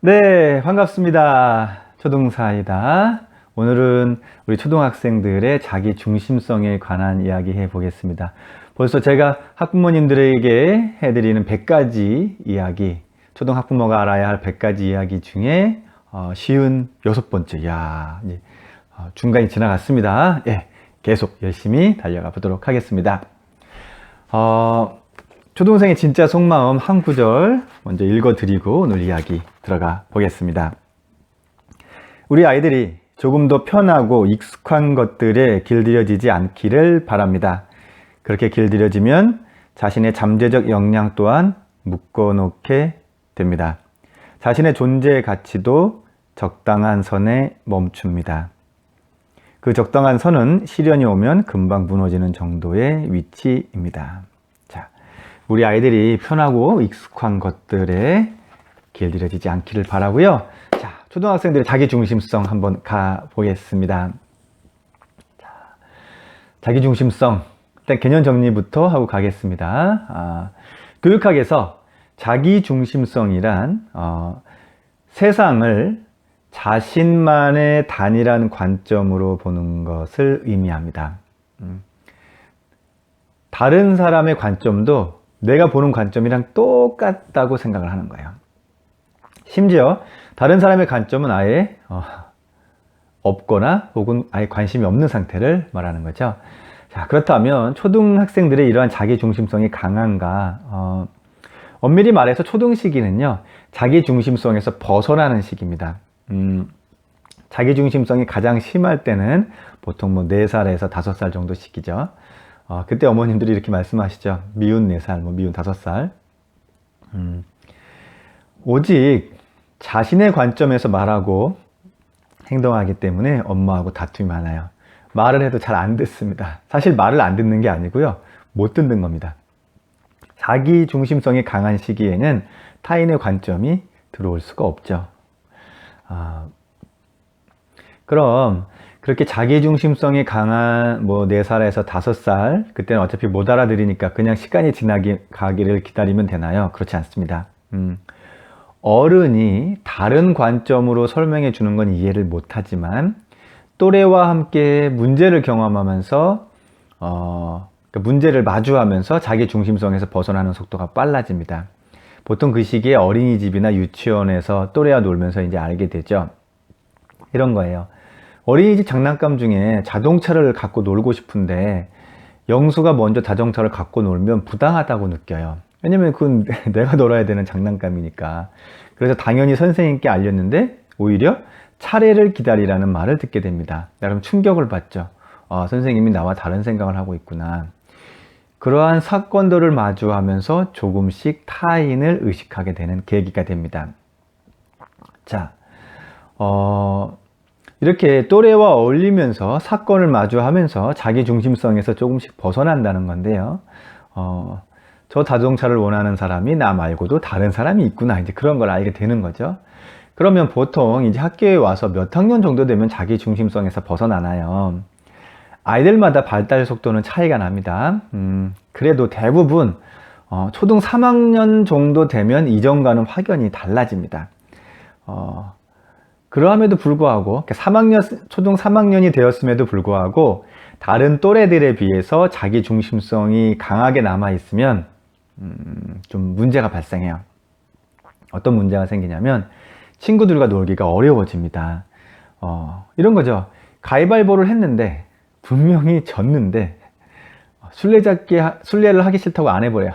네, 반갑습니다. 초등사이다. 오늘은 우리 초등학생들의 자기 중심성에 관한 이야기 해보겠습니다. 벌써 제가 학부모님들에게 해드리는 100가지 이야기, 초등학부모가 알아야 할 100가지 이야기 중에 쉬운 6번째. 이제, 중간이 지나갔습니다. 예, 계속 열심히 달려가 보도록 하겠습니다. 초등생의 진짜 속마음 한 구절 먼저 읽어드리고 오늘 이야기 들어가 보겠습니다. 우리 아이들이 조금 더 편하고 익숙한 것들에 길들여지지 않기를 바랍니다. 그렇게 길들여지면 자신의 잠재적 역량 또한 묶어놓게 됩니다. 자신의 존재의 가치도 적당한 선에 멈춥니다. 그 적당한 선은 시련이 오면 금방 무너지는 정도의 위치입니다. 우리 아이들이 편하고 익숙한 것들에 길들여지지 않기를 바라고요. 자, 초등학생들의 자기중심성 한번 가보겠습니다. 자기중심성, 일단 개념 정리부터 하고 가겠습니다. 교육학에서 자기중심성이란 세상을 자신만의 단일한 관점으로 보는 것을 의미합니다. 다른 사람의 관점도 내가 보는 관점이랑 똑같다고 생각을 하는 거예요. 심지어 다른 사람의 관점은 아예 없거나 혹은 아예 관심이 없는 상태를 말하는 거죠. 자, 그렇다면 초등학생들의 이러한 자기중심성이 강한가? 엄밀히 말해서 초등시기는요, 자기중심성에서 벗어나는 시기입니다. 자기중심성이 가장 심할 때는 보통 4살에서 5살 정도 시기죠. 그때 어머님들이 이렇게 말씀하시죠. 미운 4살, 미운 5살. 오직 자신의 관점에서 말하고 행동하기 때문에 엄마하고 다툼이 많아요. 말을 해도 잘 안 듣습니다. 사실 말을 안 듣는 게 아니고요, 못 듣는 겁니다. 자기 중심성이 강한 시기에는 타인의 관점이 들어올 수가 없죠. 그럼 그렇게 자기중심성이 강한 4살에서 5살, 그때는 어차피 못 알아들으니까 그냥 시간이 가기를 기다리면 되나요? 그렇지 않습니다. 어른이 다른 관점으로 설명해 주는 건 이해를 못하지만 또래와 함께 문제를 경험하면서 문제를 마주하면서 자기중심성에서 벗어나는 속도가 빨라집니다. 보통 그 시기에 어린이집이나 유치원에서 또래와 놀면서 이제 알게 되죠. 이런 거예요. 어린이집 장난감 중에 자동차를 갖고 놀고 싶은데 영수가 먼저 자동차를 갖고 놀면 부당하다고 느껴요. 왜냐면 그건 내가 놀아야 되는 장난감이니까. 그래서 당연히 선생님께 알렸는데 오히려 차례를 기다리라는 말을 듣게 됩니다. 그럼 충격을 받죠. 선생님이 나와 다른 생각을 하고 있구나. 그러한 사건들을 마주하면서 조금씩 타인을 의식하게 되는 계기가 됩니다. 자, 이렇게 또래와 어울리면서 사건을 마주하면서 자기 중심성에서 조금씩 벗어난다는 건데요. 저 자동차를 원하는 사람이 나 말고도 다른 사람이 있구나. 이제 그런 걸 알게 되는 거죠. 그러면 보통 이제 학교에 와서 몇 학년 정도 되면 자기 중심성에서 벗어나나요? 아이들마다 발달 속도는 차이가 납니다. 그래도 대부분 초등 3학년 정도 되면 이전과는 확연히 달라집니다. 그러함에도 불구하고 초등 3학년이 되었음에도 불구하고 다른 또래들에 비해서 자기 중심성이 강하게 남아있으면 좀 문제가 발생해요. 어떤 문제가 생기냐면 친구들과 놀기가 어려워집니다. 이런 거죠. 가위바위보를 했는데 분명히 졌는데 술래를 하기 싫다고 안 해버려요.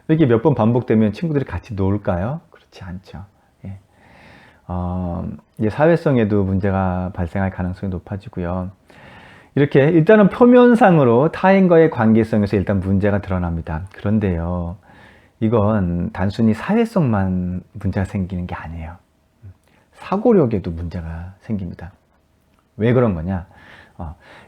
이렇게 몇 번 반복되면 친구들이 같이 놀까요? 그렇지 않죠. 이제 사회성에도 문제가 발생할 가능성이 높아지고요. 이렇게 일단은 표면상으로 타인과의 관계성에서 일단 문제가 드러납니다. 그런데요, 이건 단순히 사회성만 문제가 생기는 게 아니에요. 사고력에도 문제가 생깁니다. 왜 그런 거냐?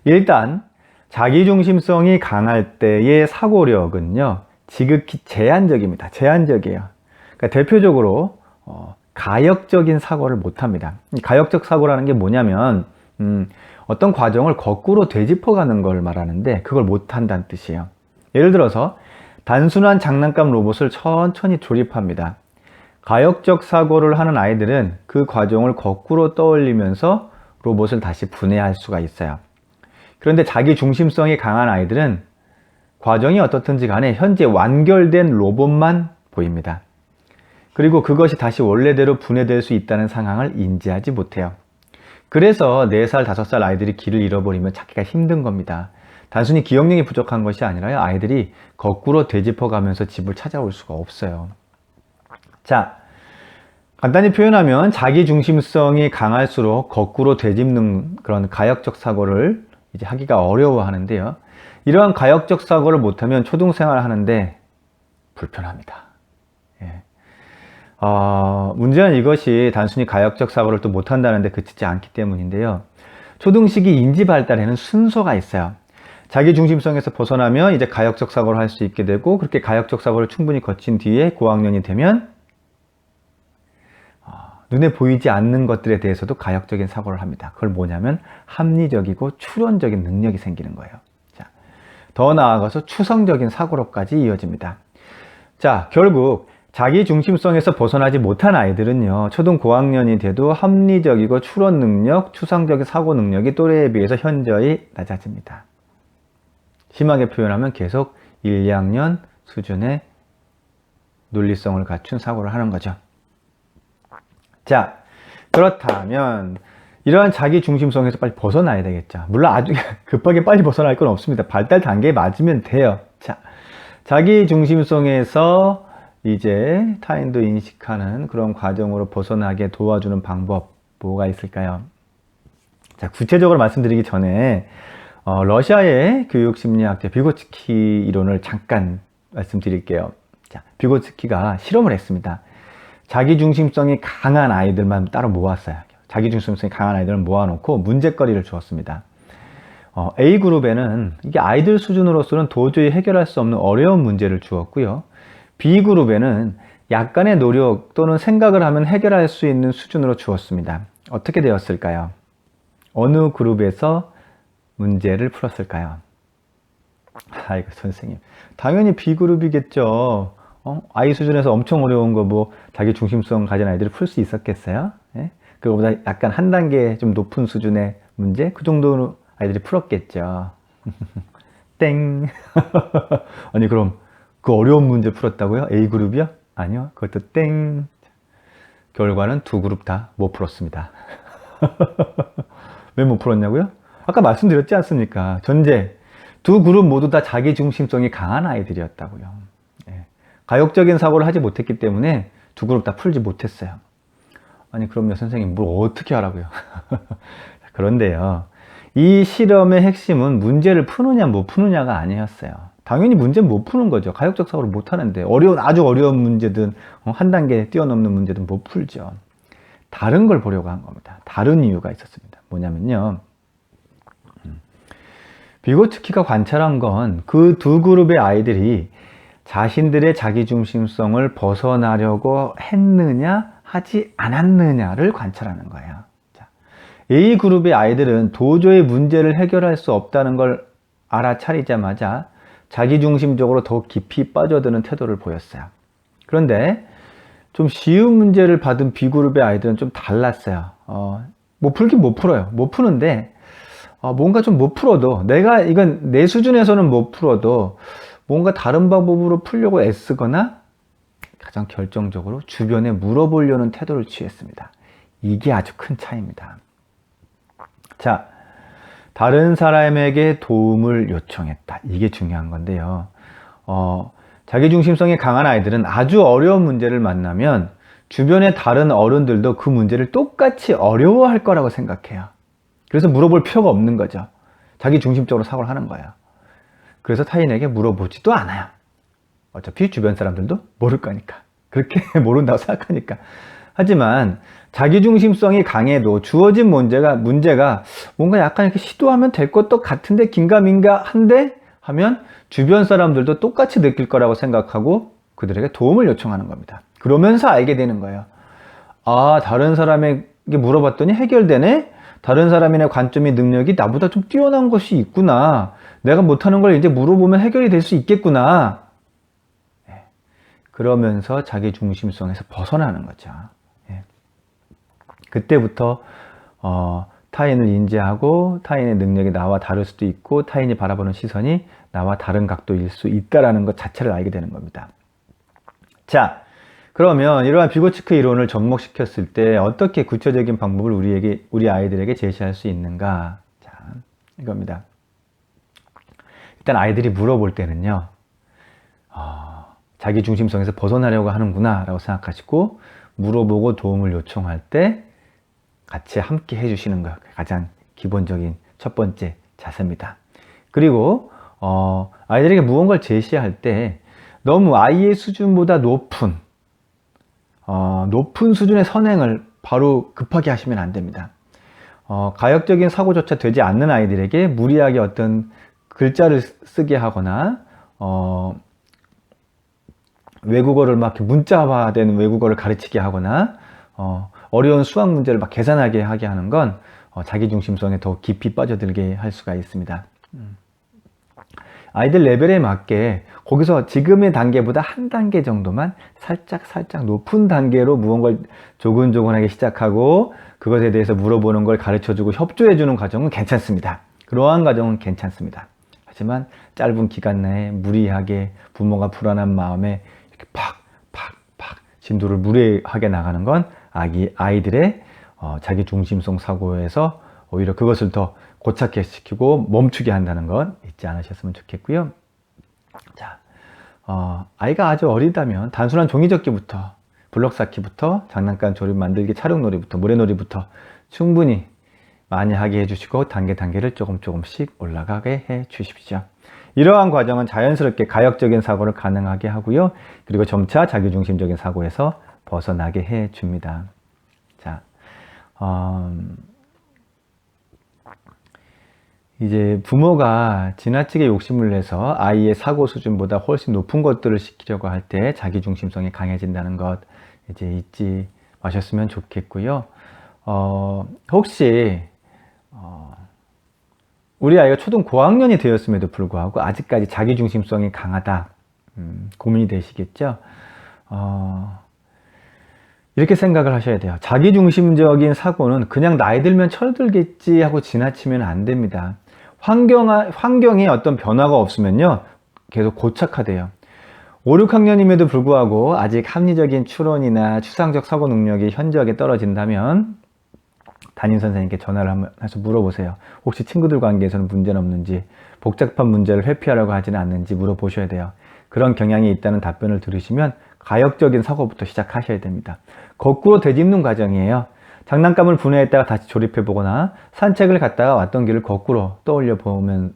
일단 자기중심성이 강할 때의 사고력은요, 지극히 제한적입니다. 제한적이에요. 그러니까 대표적으로 가역적인 사고를 못합니다. 가역적 사고라는 게 뭐냐면 어떤 과정을 거꾸로 되짚어가는 걸 말하는데 그걸 못한다는 뜻이에요. 예를 들어서 단순한 장난감 로봇을 천천히 조립합니다. 가역적 사고를 하는 아이들은 그 과정을 거꾸로 떠올리면서 로봇을 다시 분해할 수가 있어요. 그런데 자기 중심성이 강한 아이들은 과정이 어떻든지 간에 현재 완결된 로봇만 보입니다. 그리고 그것이 다시 원래대로 분해될 수 있다는 상황을 인지하지 못해요. 그래서 4살, 5살 아이들이 길을 잃어버리면 찾기가 힘든 겁니다. 단순히 기억력이 부족한 것이 아니라요, 아이들이 거꾸로 되짚어가면서 집을 찾아올 수가 없어요. 자, 간단히 표현하면 자기 중심성이 강할수록 거꾸로 되짚는 그런 가역적 사고를 이제 하기가 어려워하는데요. 이러한 가역적 사고를 못하면 초등생활을 하는데 불편합니다. 예. 문제는 이것이 단순히 가역적 사고를 또 못한다는데 그치지 않기 때문인데요. 초등시기 인지 발달에는 순서가 있어요. 자기 중심성에서 벗어나면 이제 가역적 사고를 할 수 있게 되고, 그렇게 가역적 사고를 충분히 거친 뒤에 고학년이 되면 눈에 보이지 않는 것들에 대해서도 가역적인 사고를 합니다. 그걸 뭐냐면 합리적이고 추론적인 능력이 생기는 거예요. 자, 더 나아가서 추성적인 사고로까지 이어집니다. 자, 결국 자기 중심성에서 벗어나지 못한 아이들은요, 초등 고학년이 돼도 합리적이고 추론 능력, 추상적인 사고 능력이 또래에 비해서 현저히 낮아집니다. 심하게 표현하면 계속 1, 2학년 수준의 논리성을 갖춘 사고를 하는 거죠. 자, 그렇다면 이러한 자기 중심성에서 빨리 벗어나야 되겠죠. 물론 아주 급하게 빨리 벗어날 건 없습니다. 발달 단계에 맞으면 돼요. 자, 자기 중심성에서 이제 타인도 인식하는 그런 과정으로 벗어나게 도와주는 방법 뭐가 있을까요? 자, 구체적으로 말씀드리기 전에 러시아의 교육심리학자 비고츠키 이론을 잠깐 말씀드릴게요. 자, 비고츠키가 실험을 했습니다. 자기중심성이 강한 아이들만 따로 모았어요. 자기중심성이 강한 아이들을 모아놓고 문제거리를 주었습니다. A그룹에는 이게 아이들 수준으로서는 도저히 해결할 수 없는 어려운 문제를 주었고요. B그룹에는 약간의 노력 또는 생각을 하면 해결할 수 있는 수준으로 주었습니다. 어떻게 되었을까요? 어느 그룹에서 문제를 풀었을까요? 아이고 선생님, 당연히 B그룹이겠죠. 아이 수준에서 엄청 어려운 거 뭐 자기 중심성 가진 아이들이 풀 수 있었겠어요? 예? 그거보다 약간 한 단계 좀 높은 수준의 문제? 그 정도 아이들이 풀었겠죠. 땡. 아니 그럼 그 어려운 문제 풀었다고요? A그룹이요? 아니요. 그것도 땡. 결과는 두 그룹 다 못 풀었습니다. 왜 못 풀었냐고요? 아까 말씀드렸지 않습니까? 전제 두 그룹 모두 다 자기 중심성이 강한 아이들이었다고요. 가역적인 사고를 하지 못했기 때문에 두 그룹 다 풀지 못했어요. 아니 그럼요 선생님 뭘 어떻게 하라고요? 그런데요, 이 실험의 핵심은 문제를 푸느냐 못 푸느냐가 아니었어요. 당연히 문제는 못 푸는 거죠. 가역적 사고를 못 하는데 아주 어려운 문제든 한 단계 뛰어넘는 문제든 못 풀죠. 다른 걸 보려고 한 겁니다. 다른 이유가 있었습니다. 뭐냐면요, 비고츠키가 관찰한 건 그 두 그룹의 아이들이 자신들의 자기중심성을 벗어나려고 했느냐 하지 않았느냐를 관찰하는 거예요. 자, A그룹의 아이들은 도저히 문제를 해결할 수 없다는 걸 알아차리자마자 자기중심적으로 더 깊이 빠져드는 태도를 보였어요. 그런데 좀 쉬운 문제를 받은 B그룹의 아이들은 좀 달랐어요. 못 풀긴 못 풀어요. 못 푸는데 뭔가 좀 못 풀어도 이건 내 수준에서는 못 풀어도 뭔가 다른 방법으로 풀려고 애쓰거나 가장 결정적으로 주변에 물어보려는 태도를 취했습니다. 이게 아주 큰 차이입니다. 자, 다른 사람에게 도움을 요청했다. 이게 중요한 건데요. 자기중심성이 강한 아이들은 아주 어려운 문제를 만나면 주변의 다른 어른들도 그 문제를 똑같이 어려워할 거라고 생각해요. 그래서 물어볼 필요가 없는 거죠. 자기중심적으로 사고를 하는 거예요. 그래서 타인에게 물어보지도 않아요. 어차피 주변 사람들도 모를 거니까. 그렇게 모른다고 생각하니까. 하지만 자기중심성이 강해도 주어진 문제가 뭔가 약간 이렇게 시도하면 될 것도 같은데 긴가민가 한데 하면 주변 사람들도 똑같이 느낄 거라고 생각하고 그들에게 도움을 요청하는 겁니다. 그러면서 알게 되는 거예요. 다른 사람에게 물어봤더니 해결되네? 다른 사람의 관점이 능력이 나보다 좀 뛰어난 것이 있구나. 내가 못하는 걸 이제 물어보면 해결이 될 수 있겠구나. 그러면서 자기 중심성에서 벗어나는 거죠. 예. 그때부터 타인을 인지하고 타인의 능력이 나와 다를 수도 있고 타인이 바라보는 시선이 나와 다른 각도일 수 있다는 것 자체를 알게 되는 겁니다. 자, 그러면 이러한 비고치크 이론을 접목시켰을 때 어떻게 구체적인 방법을 우리 아이들에게 제시할 수 있는가? 자, 이겁니다. 일단 아이들이 물어볼 때는요, 자기 중심성에서 벗어나려고 하는구나 라고 생각하시고 물어보고 도움을 요청할 때 같이 함께 해주시는 것, 가장 기본적인 첫 번째 자세입니다. 그리고 아이들에게 무언가를 제시할 때 너무 아이의 수준보다 높은 수준의 선행을 바로 급하게 하시면 안 됩니다. 가역적인 사고조차 되지 않는 아이들에게 무리하게 어떤 글자를 쓰게 하거나 외국어를 막 문자화된 외국어를 가르치게 하거나 어려운 수학 문제를 막 계산하게 하게 하는 건 자기 중심성에 더 깊이 빠져들게 할 수가 있습니다. 아이들 레벨에 맞게 거기서 지금의 단계보다 한 단계 정도만 살짝 높은 단계로 무언가를 조근조근하게 시작하고 그것에 대해서 물어보는 걸 가르쳐주고 협조해주는 과정은 괜찮습니다. 그러한 과정은 괜찮습니다. 하지만 짧은 기간 내에 무리하게 부모가 불안한 마음에 이렇게 팍 진도를 무례하게 나가는 건 아이들의 자기 중심성 사고에서 오히려 그것을 더 고착해 시키고 멈추게 한다는 건 잊지 않으셨으면 좋겠고요. 자, 아이가 아주 어리다면 단순한 종이접기부터 블럭 쌓기부터 장난감 조립 만들기 촬영놀이부터 모래놀이부터 충분히 많이 하게 해주시고 단계를 조금씩 올라가게 해 주십시오. 이러한 과정은 자연스럽게 가역적인 사고를 가능하게 하고요. 그리고 점차 자기중심적인 사고에서 벗어나게 해 줍니다. 자, 이제 부모가 지나치게 욕심을 내서 아이의 사고 수준보다 훨씬 높은 것들을 시키려고 할 때 자기중심성이 강해진다는 것 이제 잊지 마셨으면 좋겠고요. 혹시 우리 아이가 초등 고학년이 되었음에도 불구하고 아직까지 자기중심성이 강하다 고민이 되시겠죠? 이렇게 생각을 하셔야 돼요. 자기중심적인 사고는 그냥 나이 들면 철들겠지 하고 지나치면 안 됩니다. 환경에 어떤 변화가 없으면요 계속 고착화돼요. 5, 6학년임에도 불구하고 아직 합리적인 추론이나 추상적 사고 능력이 현저하게 떨어진다면 담임 선생님께 전화를 한번 해서 물어보세요. 혹시 친구들 관계에서는 문제는 없는지, 복잡한 문제를 회피하려고 하지는 않는지 물어보셔야 돼요. 그런 경향이 있다는 답변을 들으시면 가역적인 사고부터 시작하셔야 됩니다. 거꾸로 되짚는 과정이에요. 장난감을 분해했다가 다시 조립해보거나 산책을 갔다가 왔던 길을 거꾸로 떠올려 보면서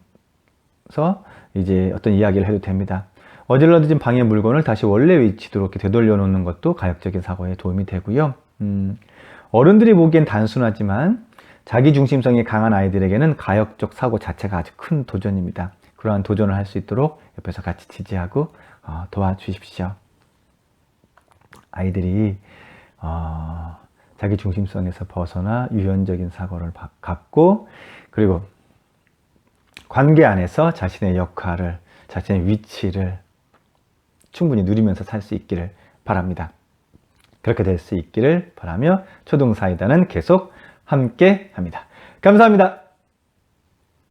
이제 어떤 이야기를 해도 됩니다. 어질러진 방의 물건을 다시 원래 위치로 이렇게 되돌려 놓는 것도 가역적인 사고에 도움이 되고요. 어른들이 보기엔 단순하지만 자기중심성이 강한 아이들에게는 가역적 사고 자체가 아주 큰 도전입니다. 그러한 도전을 할 수 있도록 옆에서 같이 지지하고 도와주십시오. 아이들이 자기중심성에서 벗어나 유연적인 사고를 갖고 그리고 관계 안에서 자신의 역할을, 자신의 위치를 충분히 누리면서 살 수 있기를 바랍니다. 그렇게 될 수 있기를 바라며 초등사이다는 계속 함께 합니다. 감사합니다.